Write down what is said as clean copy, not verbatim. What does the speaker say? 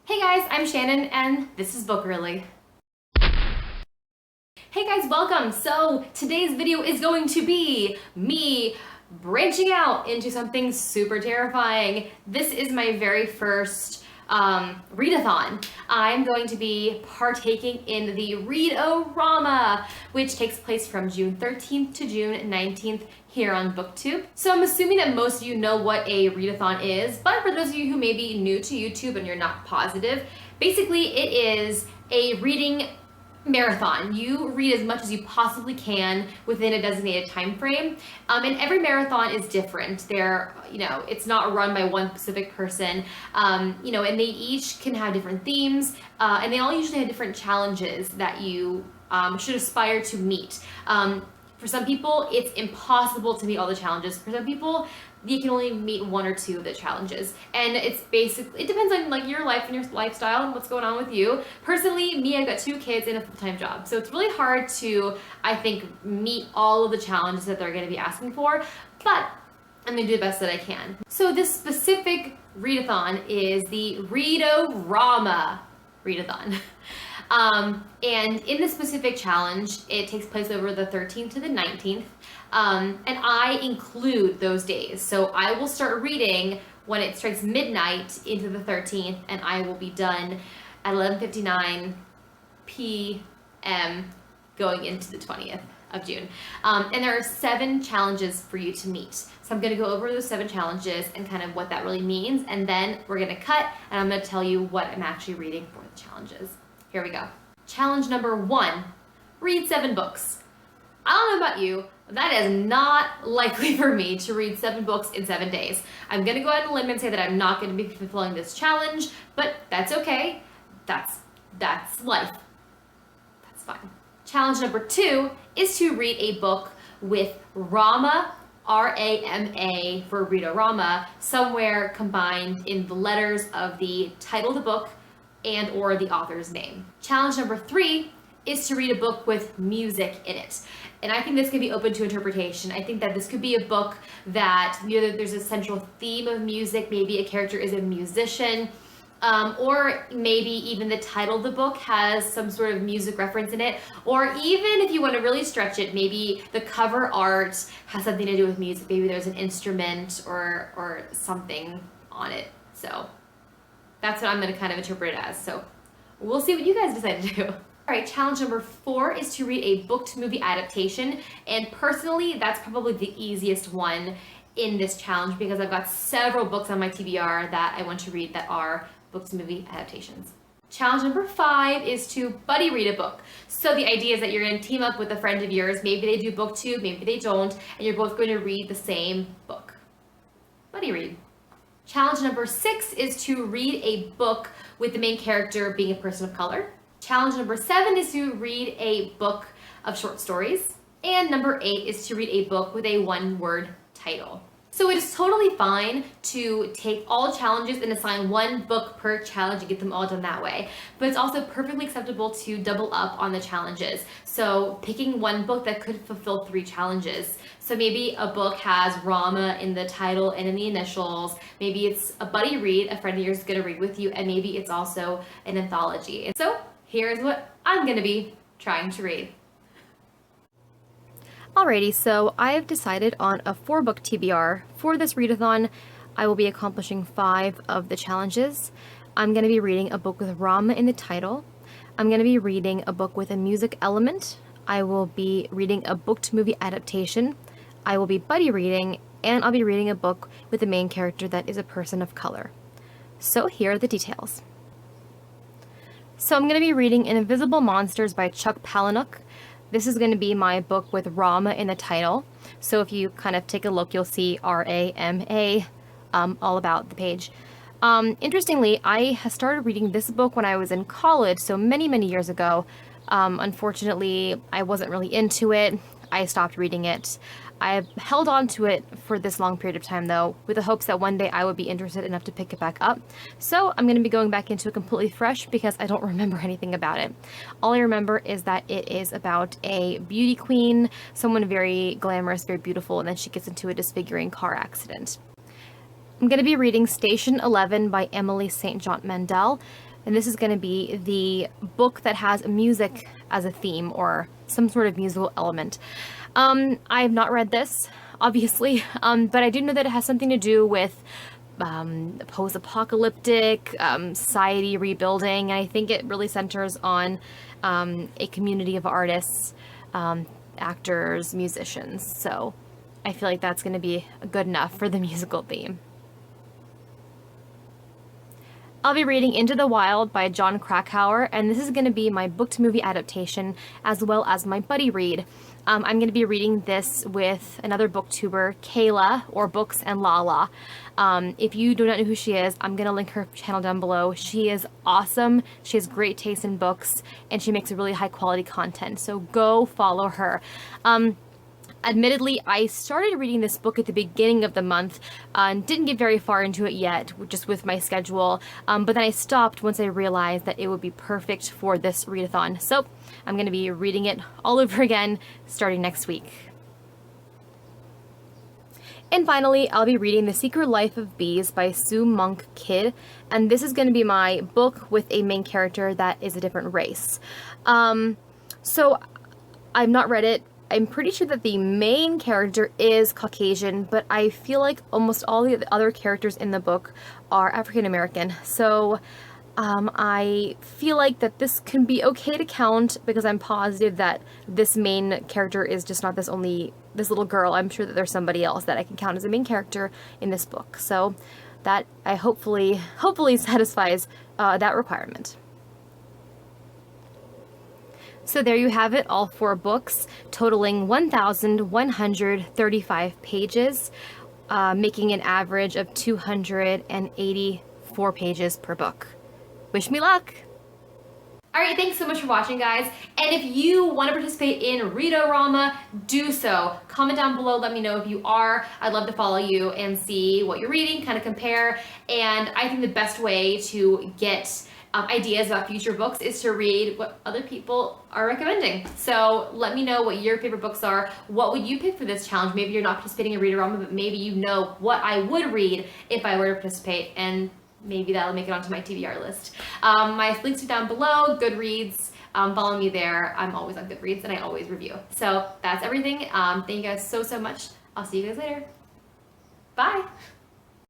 Hey guys, I'm Shannon and this is Bookerly. Hey guys, welcome! So today's video is going to be me branching out into something super terrifying. This is my very first readathon. I'm going to be partaking in the Read-O-Rama, which takes place from June 13th to June 19th here on BookTube. So I'm assuming that most of you know what a readathon is, but for those of you who may be new to YouTube and you're not positive, basically it is a reading marathon. You read as much as you possibly can within a designated time frame, and every marathon is different. It's not run by one specific person, and they each can have different themes, and they all usually have different challenges that you should aspire to meet. For some people, it's impossible to meet all the challenges. For some people, you can only meet one or two of the challenges. And it depends on your life and your lifestyle and what's going on with you. Personally, me, I've got 2 kids and a full-time job. So it's really hard to, I think, meet all of the challenges that they're gonna be asking for, but I'm gonna do the best that I can. So this specific readathon is the Read-O-Rama readathon. And in this specific challenge, it takes place over the 13th to the 19th, and I include those days. So I will start reading when it strikes midnight into the 13th, and I will be done at 11:59 p.m. going into the 20th of June. And there are 7 challenges for you to meet. So I'm going to go over those 7 challenges and kind of what that really means, and then we're going to cut, and I'm going to tell you what I'm actually reading for the challenges. Here we go. Challenge number 1, read 7 books. I don't know about you, but that is not likely for me to read 7 books in 7 days. I'm gonna go out on a limb and say that I'm not gonna be fulfilling this challenge, but that's okay. That's life. That's fine. Challenge number 2 is to read a book with Rama, R-A-M-A for Read-O-Rama, somewhere combined in the letters of the title of the book and or the author's name. Challenge number 3 is to read a book with music in it. And I think this can be open to interpretation. I think that this could be a book that there's a central theme of music, maybe a character is a musician, or maybe even the title of the book has some sort of music reference in it, or even if you want to really stretch it, maybe the cover art has something to do with music. Maybe there's an instrument or something on it. So that's what I'm going to kind of interpret it as. So we'll see what you guys decide to do. All right, challenge number 4 is to read a book to movie adaptation. And personally, that's probably the easiest one in this challenge because I've got several books on my TBR that I want to read that are book to movie adaptations. Challenge number 5 is to buddy read a book. So the idea is that you're going to team up with a friend of yours. Maybe they do BookTube, maybe they don't, and you're both going to read the same book. Buddy read. Challenge number 6 is to read a book with the main character being a person of color. Challenge number 7 is to read a book of short stories. And number 8 is to read a book with a 1-word title. So it is totally fine to take all challenges and assign 1 book per challenge and get them all done that way. But it's also perfectly acceptable to double up on the challenges. So picking 1 book that could fulfill 3 challenges. So maybe a book has Rama in the title and in the initials. Maybe it's a buddy read, a friend of yours is gonna read with you, and maybe it's also an anthology. And so here's what I'm gonna be trying to read. Alrighty, so I have decided on a 4-book TBR. For this readathon, I will be accomplishing 5 of the challenges. I'm going to be reading a book with Rama in the title. I'm going to be reading a book with a music element. I will be reading a book to movie adaptation. I will be buddy reading, and I'll be reading a book with the main character that is a person of color. So here are the details. So I'm going to be reading Invisible Monsters by Chuck Palahniuk. This is going to be my book with Rama in the title. So if you kind of take a look, you'll see R-A-M-A all about the page. Interestingly, I started reading this book when I was in college, so many, many years ago. Unfortunately, I wasn't really into it. I stopped reading it. I held on to it for this long period of time, though, with the hopes that one day I would be interested enough to pick it back up. So I'm going to be going back into it completely fresh because I don't remember anything about it. All I remember is that it is about a beauty queen, someone very glamorous, very beautiful, and then she gets into a disfiguring car accident. I'm going to be reading Station 11 by Emily St. John Mandel. And this is going to be the book that has music as a theme or some sort of musical element. I have not read this, obviously, but I do know that it has something to do with post-apocalyptic society rebuilding. And I think it really centers on a community of artists, actors, musicians. So I feel like that's going to be good enough for the musical theme. I'll be reading Into the Wild by John Krakauer, and this is going to be my book-to-movie adaptation as well as my buddy read. I'm going to be reading this with another booktuber, Kayla, or Books and Lala. If you do not know who she is, I'm going to link her channel down below. She is awesome. She has great taste in books, and she makes really high-quality content, so go follow her. Admittedly, I started reading this book at the beginning of the month and didn't get very far into it yet, just with my schedule, but then I stopped once I realized that it would be perfect for this readathon. So I'm going to be reading it all over again starting next week. And finally, I'll be reading The Secret Life of Bees by Sue Monk Kidd, and this is going to be my book with a main character that is a different race. So I've not read it. I'm pretty sure that the main character is Caucasian, but I feel like almost all the other characters in the book are African American. So I feel like that this can be okay to count because I'm positive that this main character is just not this little girl. I'm sure that there's somebody else that I can count as a main character in this book. So that I hopefully satisfies that requirement. So there you have it, all 4 books, totaling 1,135 pages, making an average of 284 pages per book. Wish me luck! Alright, thanks so much for watching, guys. And if you want to participate in Read-O-Rama, do so. Comment down below, let me know if you are. I'd love to follow you and see what you're reading, kind of compare. And I think the best way to get ideas about future books is to read what other people are recommending. So let me know what your favorite books are. What would you pick for this challenge? Maybe you're not participating in Read-O-Rama, but maybe you know what I would read if I were to participate, and maybe that'll make it onto my TBR list. My links are down below, Goodreads. Follow me there. I'm always on Goodreads and I always review. So that's everything. Thank you guys so much. I'll see you guys later. Bye.